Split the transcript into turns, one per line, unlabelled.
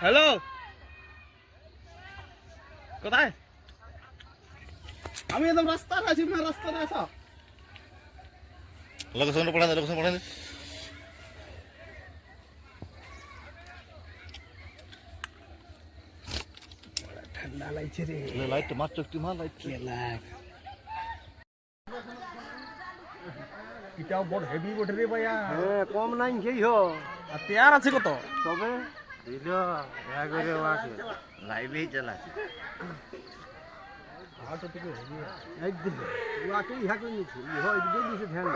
Hello, কোথায়? আমি একদম রাস্তায় আছি, না রাস্তায় আসো। লোকেশন পড়ান, লোকেশন পড়ান। ঠান্ডা লাগছে রে। লাইট মার চোখটি মার লাইট লাগ। এটাও বড় হেভি বটে রে ভাইয়া।
হ্যাঁ কম নাই খেই হো।
আর তেয়ার আছে কত?
তবে দিল ইয়া করে আছে লাইভেই চালাচ্ছে।
আর তো থেকে হেভি।
এই দিল ওয়াকে ইহা করে নিছি ইহো এই দিছে ধ্যান